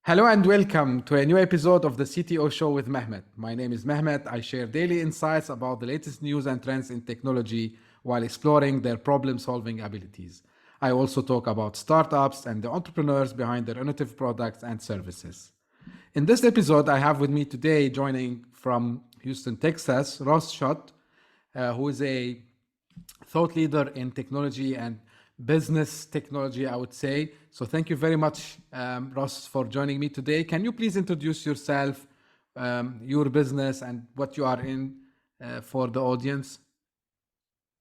Hello and welcome to a new episode of the CTO Show with Mehmet. My name is Mehmet. I share daily insights about the latest news and trends in technology while exploring their problem solving abilities. I also talk about startups and the entrepreneurs behind their innovative products and services. In this episode, I have with me today, joining from Houston, Texas, Ross Shott, who is a thought leader in technology and business technology, I would say. So thank you very much, Ross, for joining me today. Can you please introduce yourself, your business, and what you are in for the audience?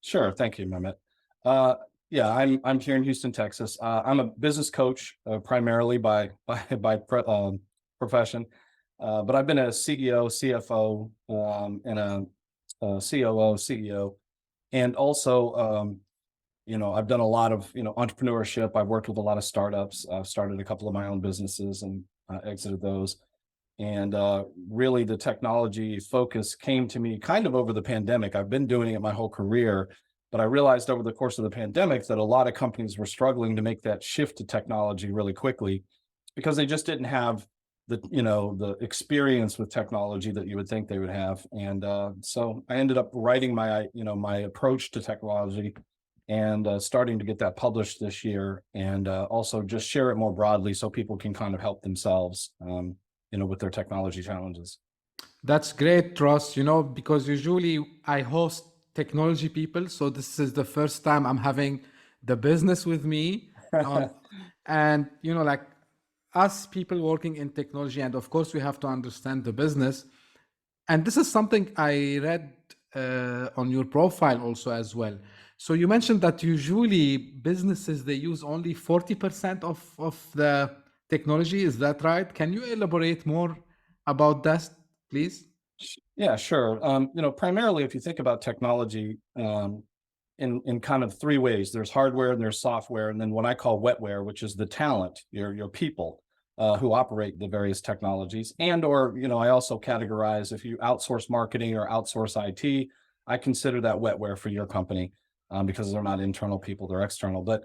Sure. Thank you, Mehmet. Yeah, I'm here in Houston, Texas. I'm a business coach primarily by profession, but I've been a CEO, CFO, and a COO, CEO, and also I've done a lot of entrepreneurship. I've worked with a lot of startups. I've started a couple of my own businesses and exited those. And really, the technology focus came to me kind of over the pandemic. I've been doing it my whole career, but I realized over the course of the pandemic that a lot of companies were struggling to make that shift to technology really quickly because they just didn't have the experience with technology that you would think they would have. And so I ended up writing my approach to technology and starting to get that published this year, and also just share it more broadly so people can kind of help themselves. With their technology challenges. That's great, Ross, because usually I host technology people. So this is the first time I'm having the business with me. Um, and, like us people working in technology, and of course, we have to understand the business. And this is something I read on your profile also as well. So you mentioned that usually businesses, they use only 40% of the technology. Is that right? Can you elaborate more about that, please? Yeah, sure. Primarily, if you think about technology in kind of three ways, there's hardware and there's software, and then what I call wetware, which is the talent, your people who operate the various technologies. And or I also categorize, if you outsource marketing or outsource IT, I consider that wetware for your company because they're not internal people, they're external. But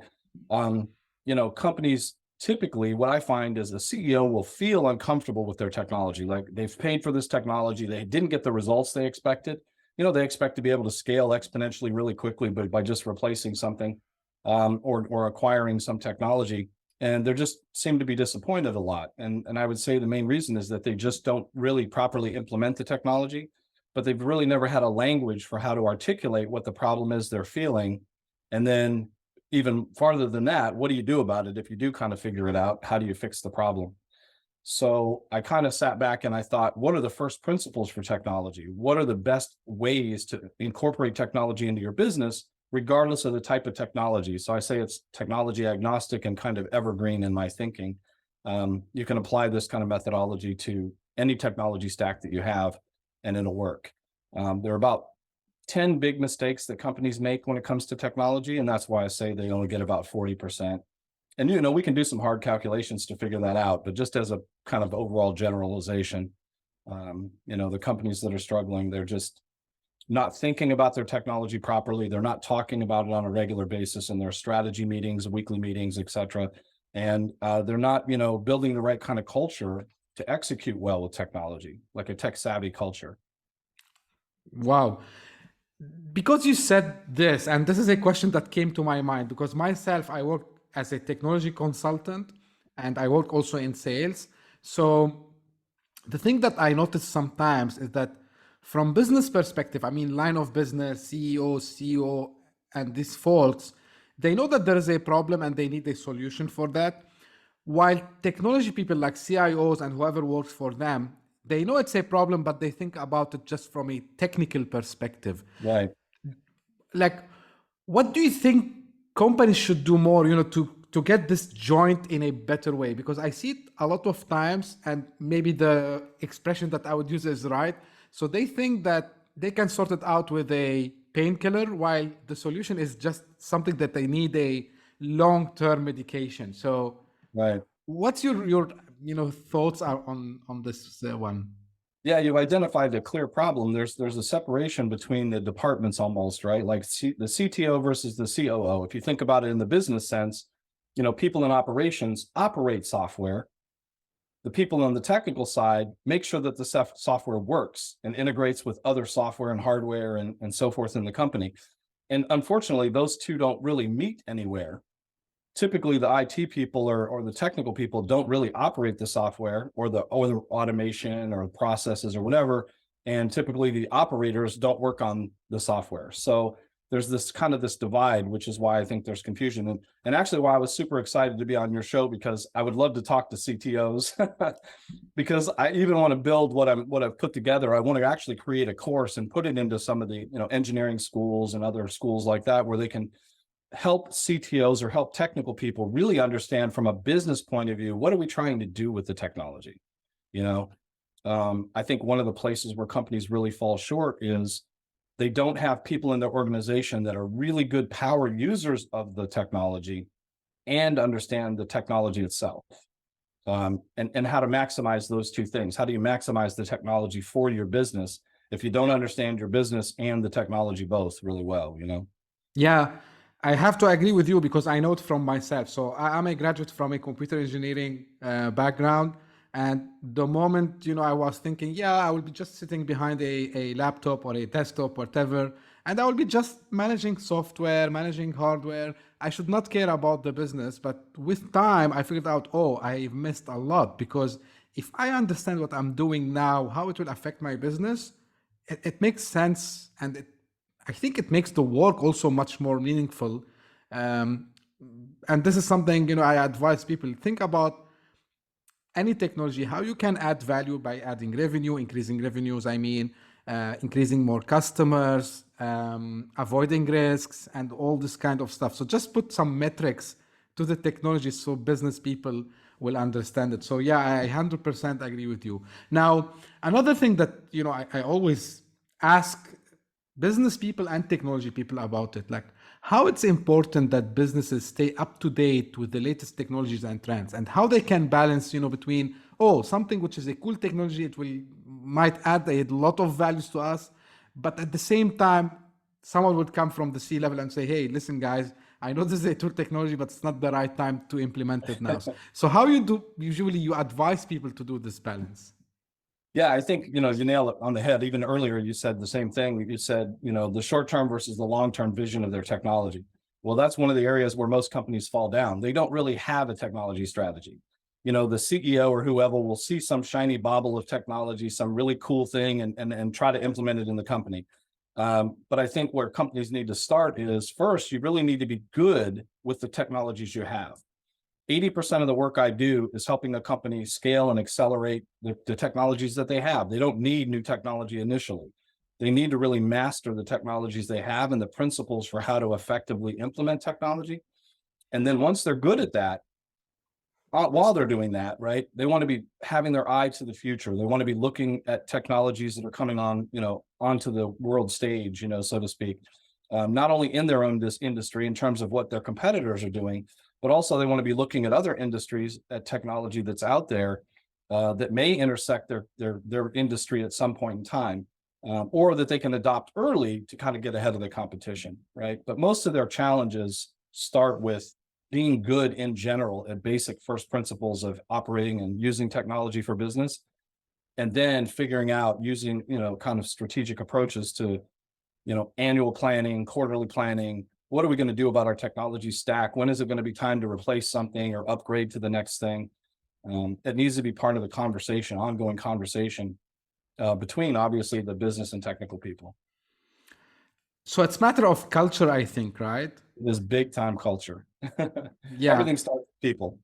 companies typically, what I find is a CEO will feel uncomfortable with their technology. Like, they've paid for this technology, they didn't get the results they expected. They expect to be able to scale exponentially really quickly, but by just replacing something or acquiring some technology, and they just seem to be disappointed a lot. And I would say the main reason is that they just don't really properly implement the technology, but they've really never had a language for how to articulate what the problem is they're feeling. And then even farther than that, what do you do about it? If you do kind of figure it out, how do you fix the problem? So I kind of sat back and I thought, what are the first principles for technology? What are the best ways to incorporate technology into your business, regardless of the type of technology? So I say it's technology agnostic and kind of evergreen in my thinking. You can apply this kind of methodology to any technology stack that you have, and it'll work. There are about 10 big mistakes that companies make when it comes to technology, and that's why I say they only get about 40%. And we can do some hard calculations to figure that out, but just as a kind of overall generalization, the companies that are struggling, they're just not thinking about their technology properly. They're not talking about it on a regular basis in their strategy meetings, weekly meetings, etc. And they're not, building the right kind of culture to execute well with technology, like a tech savvy culture. Wow. Because you said this, and this is a question that came to my mind, because myself, I work as a technology consultant and I work also in sales. So the thing that I notice sometimes is that from business perspective, I mean, line of business, CEO, and these folks, they know that there is a problem and they need a solution for that. While technology people like CIOs and whoever works for them, they know it's a problem, but they think about it just from a technical perspective. Right. Like, what do you think companies should do more, to get this joint in a better way? Because I see it a lot of times, and maybe the expression that I would use is right. So they think that they can sort it out with a painkiller, while the solution is just something that they need a long-term medication. So Right. what's your thoughts are on this one? Yeah, you've identified a clear problem. There's a separation between the departments almost, right? Like the CTO versus the COO. If you think about it in the business sense, people in operations operate software, The people on the technical side make sure that the software works and integrates with other software and hardware and so forth in the company. And unfortunately, those two don't really meet anywhere. Typically, the IT people or the technical people don't really operate the software or the automation or processes or whatever. And typically the operators don't work on the software. So there's this kind of this divide, which is why I think there's confusion. And actually why I was super excited to be on your show, because I would love to talk to CTOs because I even want to build what I've put together. I want to actually create a course and put it into some of the, engineering schools and other schools like that, where they can help CTOs or help technical people really understand from a business point of view, what are we trying to do with the technology? I think one of the places where companies really fall short is they don't have people in their organization that are really good power users of the technology and understand the technology itself. And how to maximize those two things. How do you maximize the technology for your business if you don't understand your business and the technology both really well, Yeah, I have to agree with you because I know it from myself. So I'm a graduate from a computer engineering background. And the moment, I was thinking, yeah, I will be just sitting behind a laptop or a desktop, whatever, and I will be just managing software, managing hardware. I should not care about the business. But with time, I figured out, oh, I missed a lot, because if I understand what I'm doing now, how it will affect my business, it makes sense. And I think it makes the work also much more meaningful. Um, and this is something, I advise people think about any technology, how you can add value by adding revenue, increasing revenues, increasing more customers, avoiding risks, and all this kind of stuff. So just put some metrics to the technology so business people will understand it. So yeah, I 100% agree with you. Now, another thing that, I always ask business people and technology people about it, like how it's important that businesses stay up to date with the latest technologies and trends, and how they can balance, between, something which is a cool technology, it might add a lot of values to us, but at the same time, someone would come from the C-level and say, hey, listen, guys, I know this is a tool technology, but it's not the right time to implement it now. So how usually you advise people to do this balance? Yeah, I think, you nail it on the head. Even earlier, you said the same thing. You said, the short-term versus the long-term vision of their technology. Well, that's one of the areas where most companies fall down. They don't really have a technology strategy. The CEO or whoever will see some shiny bauble of technology, some really cool thing, and try to implement it in the company. But I think where companies need to start is, first, you really need to be good with the technologies you have. 80% of the work I do is helping a company scale and accelerate the technologies that they have. They don't need new technology initially. They need to really master the technologies they have and the principles for how to effectively implement technology. And then once they're good at that, while they're doing that, right, they want to be having their eye to the future. They want to be looking at technologies that are coming on, onto the world stage, so to speak, not only in their own industry in terms of what their competitors are doing, but also they want to be looking at other industries, at technology that's out there that may intersect their industry at some point in time, or that they can adopt early to kind of get ahead of the competition, right? But most of their challenges start with being good in general at basic first principles of operating and using technology for business, and then figuring out using, kind of strategic approaches to, annual planning, quarterly planning. What are we going to do about our technology stack? When is it going to be time to replace something or upgrade to the next thing? It needs to be part of the conversation, ongoing conversation between obviously the business and technical people. So it's a matter of culture, I think, right? This big time culture. Yeah. Everything starts with people.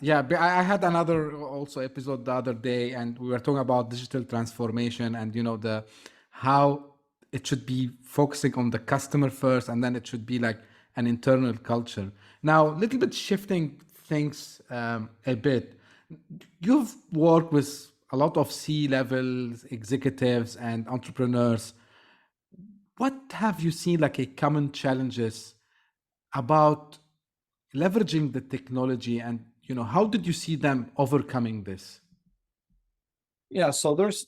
Yeah, but I had another also episode the other day, and we were talking about digital transformation, and the how it should be focusing on the customer first, and then it should be like an internal culture. Now, a little bit shifting things a bit. You've worked with a lot of C-level executives and entrepreneurs. What have you seen like a common challenges about leveraging the technology, and how did you see them overcoming this? Yeah, so there's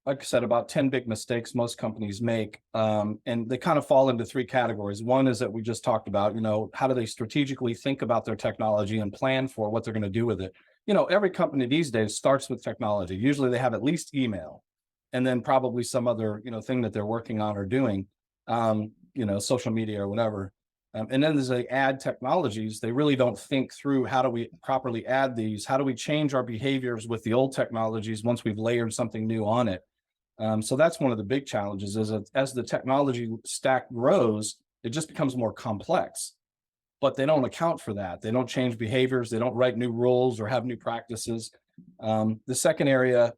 like I said, about 10 big mistakes most companies make, and they kind of fall into three categories. One is that we just talked about, how do they strategically think about their technology and plan for what they're going to do with it? every company these days starts with technology. Usually they have at least email, and then probably some other, thing that they're working on or doing, social media or whatever. And then as they add technologies, they really don't think through, how do we properly add these? How do we change our behaviors with the old technologies once we've layered something new on it? So that's one of the big challenges, is that as the technology stack grows, it just becomes more complex. But they don't account for that. They don't change behaviors. They don't write new rules or have new practices. The second area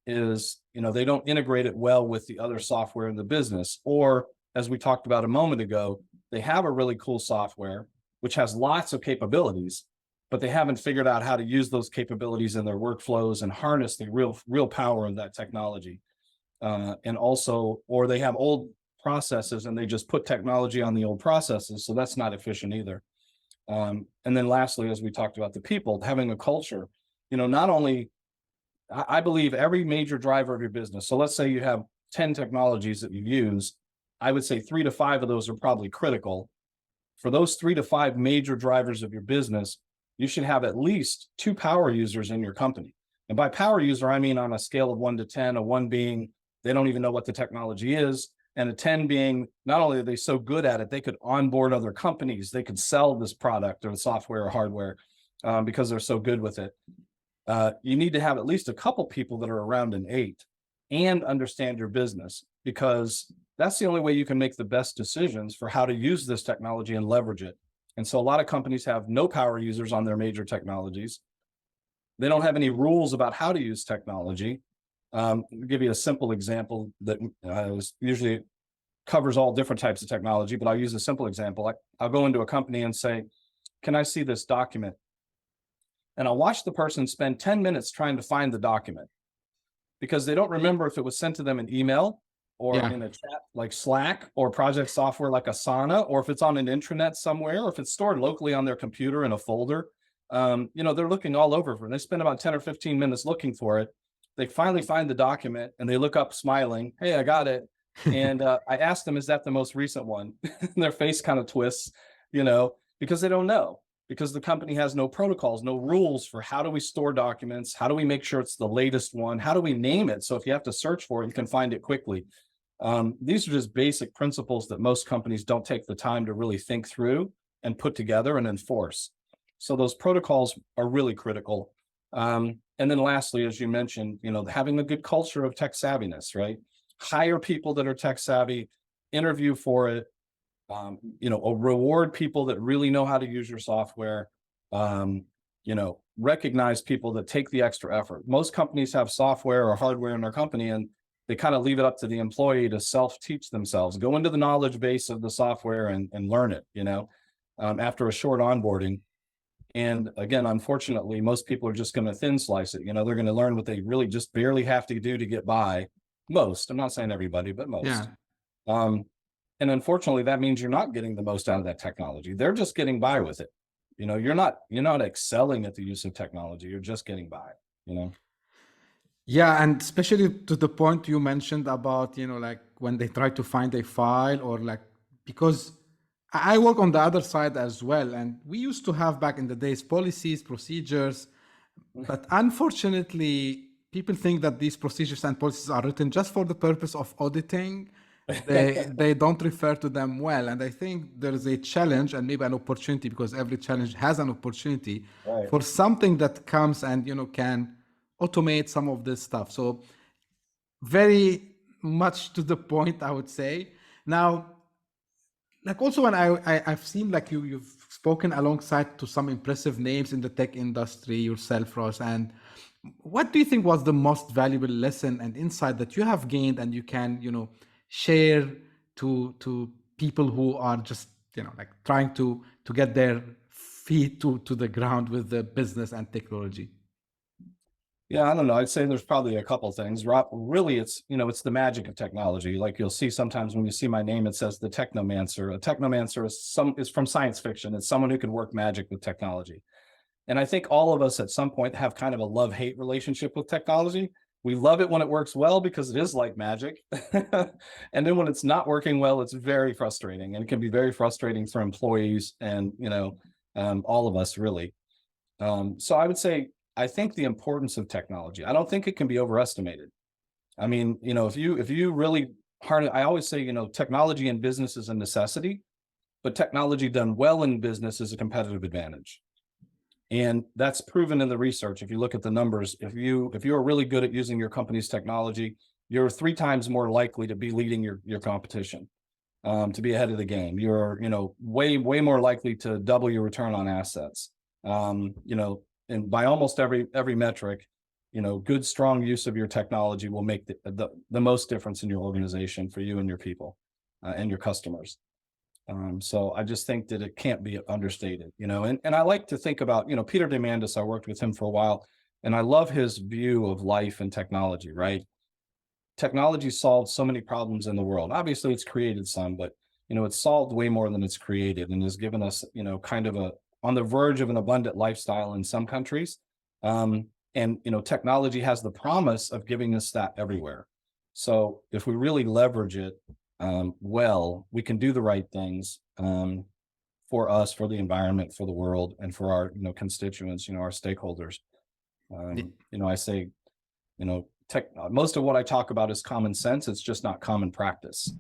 is, they don't integrate it well with the other software in the business. Or, as we talked about a moment ago, they have a really cool software which has lots of capabilities, but they haven't figured out how to use those capabilities in their workflows and harness the real power of that technology. And also, or they have old processes and they just put technology on the old processes, so that's not efficient either. And then lastly, as we talked about, the people, having a culture. Not only, I believe every major driver of your business, so let's say you have 10 technologies that you use, I would say 3 to 5 of those are probably critical. For those 3 to 5 major drivers of your business, you should have at least 2 power users in your company. And by power user, I mean on a scale of 1 to 10, a 1 being they don't even know what the technology is, and a 10 being not only are they so good at it, they could onboard other companies, they could sell this product or software or hardware because they're so good with it. You need to have at least a couple people that are around an 8 and understand your business, because that's the only way you can make the best decisions for how to use this technology and leverage it. And so a lot of companies have no power users on their major technologies. They don't have any rules about how to use technology. I'll give you a simple example that usually covers all different types of technology, but I'll use a simple example. I'll go into a company and say, can I see this document? And I'll watch the person spend 10 minutes trying to find the document, because they don't remember if it was sent to them in email or in a chat like Slack, or project software like Asana, or if it's on an intranet somewhere, or if it's stored locally on their computer in a folder. They're looking all over for it. They spend about 10 or 15 minutes looking for it. They finally find the document and they look up smiling, hey, I got it. And I asked them, is that the most recent one? And their face kind of twists, because they don't know, because the company has no protocols, no rules for how do we store documents? How do we make sure it's the latest one? How do we name it? So if you have to search for it, you can find it quickly. These are just basic principles that most companies don't take the time to really think through and put together and enforce. So those protocols are really critical. And then lastly, as you mentioned, having a good culture of tech savviness, right? Hire people that are tech savvy, interview for it, reward people that really know how to use your software, recognize people that take the extra effort. Most companies have software or hardware in their company, and they kind of leave it up to the employee to self-teach themselves, go into the knowledge base of the software and learn it, after a short onboarding. And again, unfortunately, most people are just going to thin slice it. They're going to learn what they really just barely have to do to get by. Most, I'm not saying everybody, but most. And unfortunately, that means you're not getting the most out of that technology. They're just getting by with it. You're not excelling at the use of technology. You're just getting by, Yeah, and especially to the point you mentioned about, like when they try to find a file, or like, because I work on the other side as well. And we used to have back in the days policies, procedures, but unfortunately, people think that these procedures and policies are written just for the purpose of auditing. They don't refer to them well. And I think there is a challenge and maybe an opportunity, because every challenge has an opportunity, Right. for something that comes and, can automate some of this stuff. So very much to the point, I would say. Now, like also when I've seen like you've spoken alongside to some impressive names in the tech industry yourself, Ross. And what do you think was the most valuable lesson and insight that you have gained and you can, share to people who are just, like trying to get their feet to the ground with the business and technology? Yeah, I don't know. I'd say there's probably a couple things. Really, it's the magic of technology. Like you'll see sometimes when you see my name, it says the technomancer. A technomancer is from science fiction. It's someone who can work magic with technology. And I think all of us at some point have kind of a love-hate relationship with technology. We love it when it works well because it is like magic. And then when it's not working well, it's very frustrating, and it can be very frustrating for employees and all of us really. So I would say, I think the importance of technology, I don't think it can be overestimated. I mean, if you really harness, I always say, technology in business is a necessity, but technology done well in business is a competitive advantage. And that's proven in the research. If you look at the numbers, if you're really good at using your company's technology, you're 3 times more likely to be leading your competition, to be ahead of the game. You're, way more likely to double your return on assets. And by almost every metric, good, strong use of your technology will make the most difference in your organization for you and your people, and your customers. So I just think that it can't be understated, and I like to think about, Peter Diamandis, I worked with him for a while, and I love his view of life and technology, right? Technology solves so many problems in the world. Obviously it's created some, but it's solved way more than it's created, and has given us, kind of on the verge of an abundant lifestyle in some countries. And technology has the promise of giving us that everywhere. So if we really leverage it, well, we can do the right things, for us, for the environment, for the world, and for our, constituents, our stakeholders. I say, most of what I talk about is common sense. It's just not common practice.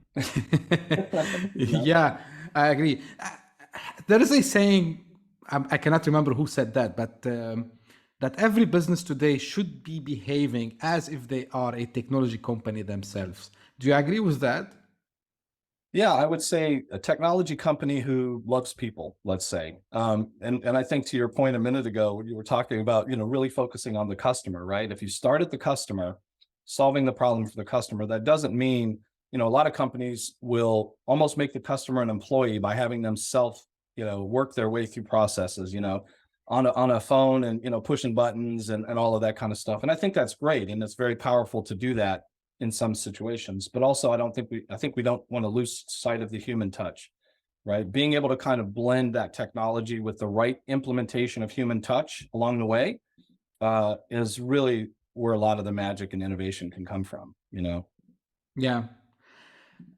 Yeah, I agree. There is a saying, I cannot remember who said that, but that every business today should be behaving as if they are a technology company themselves. Do you agree with that? Yeah, I would say a technology company who loves people, let's say. And I think to your point a minute ago, you were talking about, really focusing on the customer, right? If you start at the customer, solving the problem for the customer, that doesn't mean, a lot of companies will almost make the customer an employee by having them work their way through processes, on a phone, and, pushing buttons and all of that kind of stuff. And I think that's great. And it's very powerful to do that in some situations, but also I think we don't want to lose sight of the human touch, right? Being able to kind of blend that technology with the right implementation of human touch along the way, is really where a lot of the magic and innovation can come from, Yeah.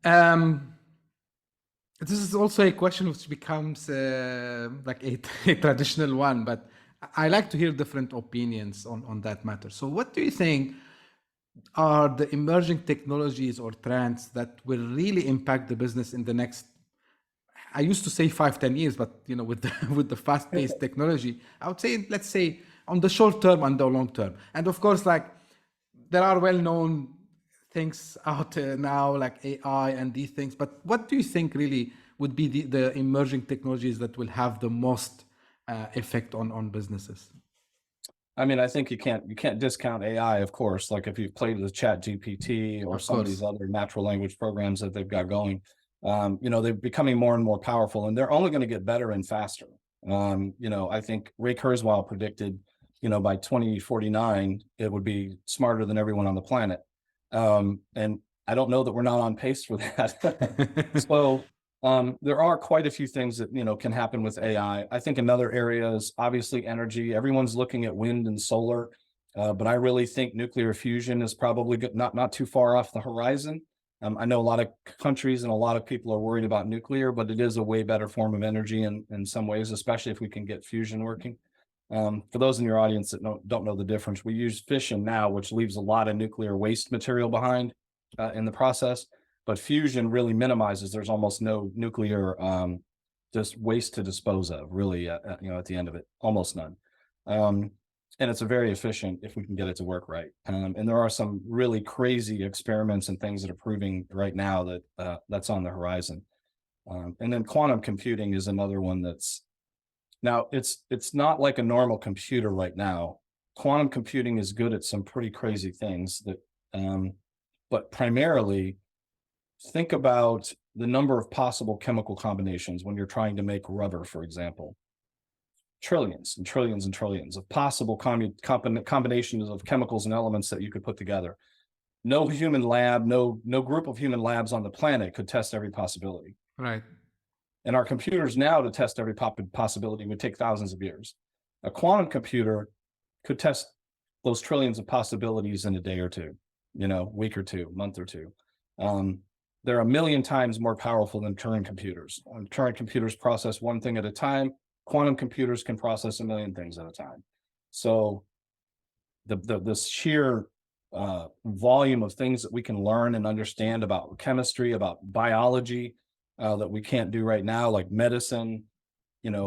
Um, this is also a question which becomes like a traditional one, but I like to hear different opinions on that matter. So, what do you think are the emerging technologies or trends that will really impact the business in the next, I used to say 5, 10 years, but with the, with the fast-paced technology, I would say, let's say, on the short term and the long term. And of course, like, there are well-known things out now, like AI and these things. But what do you think really would be the emerging technologies that will have the most effect on businesses? I mean, I think you can't discount AI, of course. Like if you've played with Chat GPT or Of some of these course. other natural language programs that they've got going, they're becoming more and more powerful, and they're only going to get better and faster. I think Ray Kurzweil predicted, by 2049, it would be smarter than everyone on the planet. And I don't know that we're not on pace for that. So there are quite a few things that can happen with AI. I think another area is obviously energy. Everyone's looking at wind and solar, but I really think nuclear fusion is probably not too far off the horizon. I know a lot of countries and a lot of people are worried about nuclear, but it is a way better form of energy in some ways, especially if we can get fusion working. For those in your audience that don't know the difference, we use fission now, which leaves a lot of nuclear waste material behind in the process. But fusion really minimizes. There's almost no nuclear just waste to dispose of, really. At the end of it, almost none. And it's a very efficient if we can get it to work right. And there are some really crazy experiments and things that are proving right now that that's on the horizon. And then quantum computing is another one that's now it's not like a normal computer right now. Quantum computing is good at some pretty crazy things that, but primarily think about the number of possible chemical combinations when you're trying to make rubber, for example. Trillions and trillions and trillions of possible combinations of chemicals and elements that you could put together. No human lab, no group of human labs on the planet could test every possibility. Right. And our computers now, to test every possibility, would take thousands of years. A quantum computer could test those trillions of possibilities in a day or two, week or two, month or two. They're a million times more powerful than Turing computers. Turing computers process one thing at a time. Quantum computers can process a million things at a time. So the sheer volume of things that we can learn and understand about chemistry, about biology, that we can't do right now, like medicine.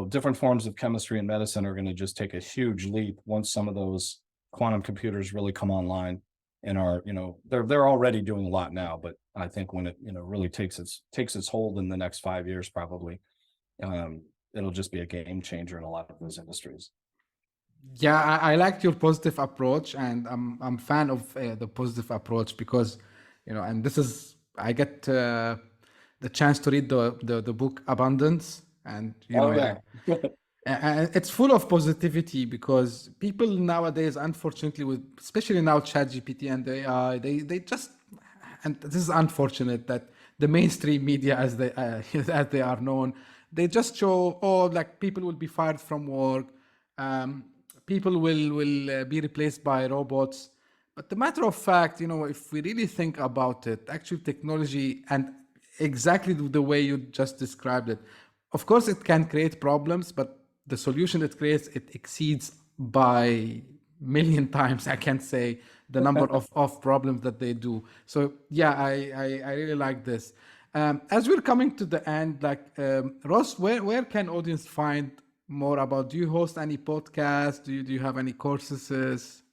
Different forms of chemistry and medicine are going to just take a huge leap once some of those quantum computers really come online and are, they're already doing a lot now, but I think when it, really takes its hold in the next 5 years, probably, it'll just be a game changer in a lot of those industries. Yeah, I liked your positive approach, and I'm fan of the positive approach because, and this is I get the chance to read the book Abundance, and Oh yeah. and it's full of positivity because people nowadays, unfortunately, with especially now ChatGPT and AI, they just, and this is unfortunate that the mainstream media, as they as they are known, they just show, oh, like people will be fired from work, um, people will be replaced by robots. But the matter of fact, if we really think about it, actual technology and exactly the way you just described it, of course, it can create problems, but the solution it creates, it exceeds by million times, I can say, the number of problems that they do. So yeah, I really like this. As we're coming to the end, like Ross, where can audience find more about? Do you host any podcasts? Do you have any courses?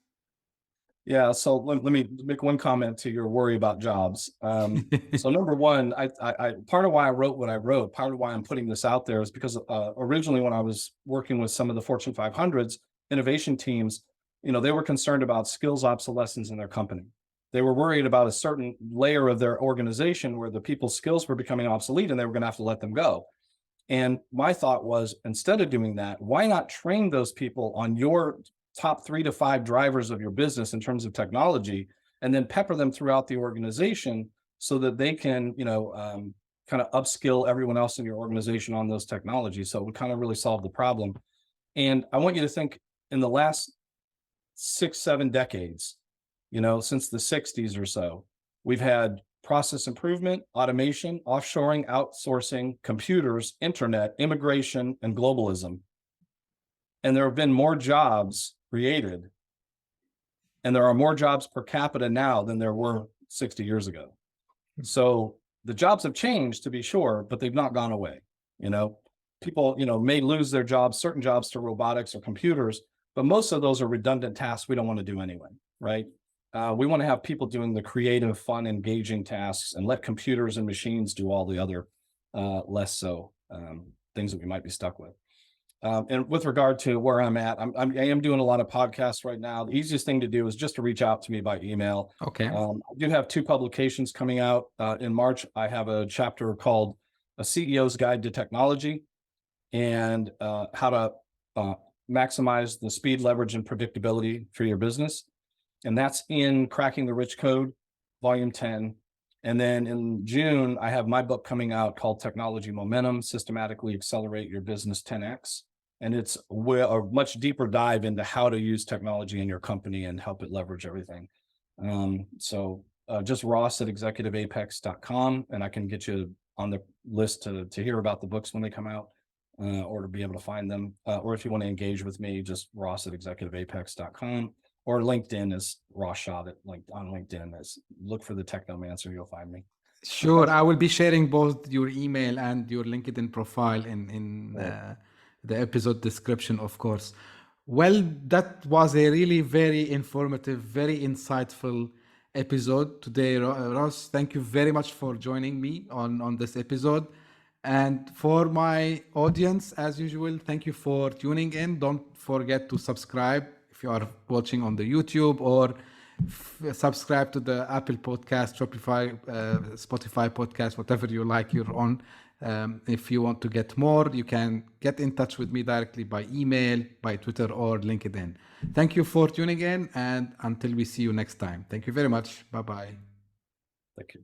Yeah, so let me make one comment to your worry about jobs. So number one, I part of why I wrote what I wrote, part of why I'm putting this out there is because originally when I was working with some of the Fortune 500s innovation teams, they were concerned about skills obsolescence in their company. They were worried about a certain layer of their organization where the people's skills were becoming obsolete and they were going to have to let them go. And my thought was, instead of doing that, why not train those people on your top 3 to 5 drivers of your business in terms of technology, and then pepper them throughout the organization so that they can, kind of upskill everyone else in your organization on those technologies. So it would kind of really solve the problem. And I want you to think, in the last 6-7 decades, since the 60s or so, we've had process improvement, automation, offshoring, outsourcing, computers, internet, immigration, and globalism. And there have been more jobs created, and there are more jobs per capita now than there were 60 years ago. So the jobs have changed, to be sure, but they've not gone away. People, may lose their jobs, certain jobs, to robotics or computers, but most of those are redundant tasks we don't want to do anyway, right? We want to have people doing the creative, fun, engaging tasks, and let computers and machines do all the other less so things that we might be stuck with. And with regard to where I'm at, I am doing a lot of podcasts right now. The easiest thing to do is just to reach out to me by email. Okay. I do have 2 publications coming out in March. I have a chapter called A CEO's Guide to Technology, and how to maximize the speed, leverage, and predictability for your business. And that's in Cracking the Rich Code, Volume 10. And then in June, I have my book coming out called Technology Momentum, Systematically Accelerate Your Business 10X. And it's a much deeper dive into how to use technology in your company and help it leverage everything. So just Ross at executiveapex.com, and I can get you on the list to hear about the books when they come out, or to be able to find them. Or if you want to engage with me, just Ross at executiveapex.com. Or LinkedIn is Ross Shott on LinkedIn. Look for the Technomancer, you'll find me. Sure, I will be sharing both your email and your LinkedIn profile in the episode description, of course. Well, that was a really very informative, very insightful episode today, Ross. Thank you very much for joining me on this episode. And for my audience, as usual, thank you for tuning in. Don't forget to subscribe if you are watching on the YouTube, or subscribe to the Apple Podcast, Spotify Podcast, whatever you like, you're on. If you want to get more, you can get in touch with me directly by email, by Twitter, or LinkedIn. Thank you for tuning in, and until we see you next time. Thank you very much. Bye-bye. Thank you.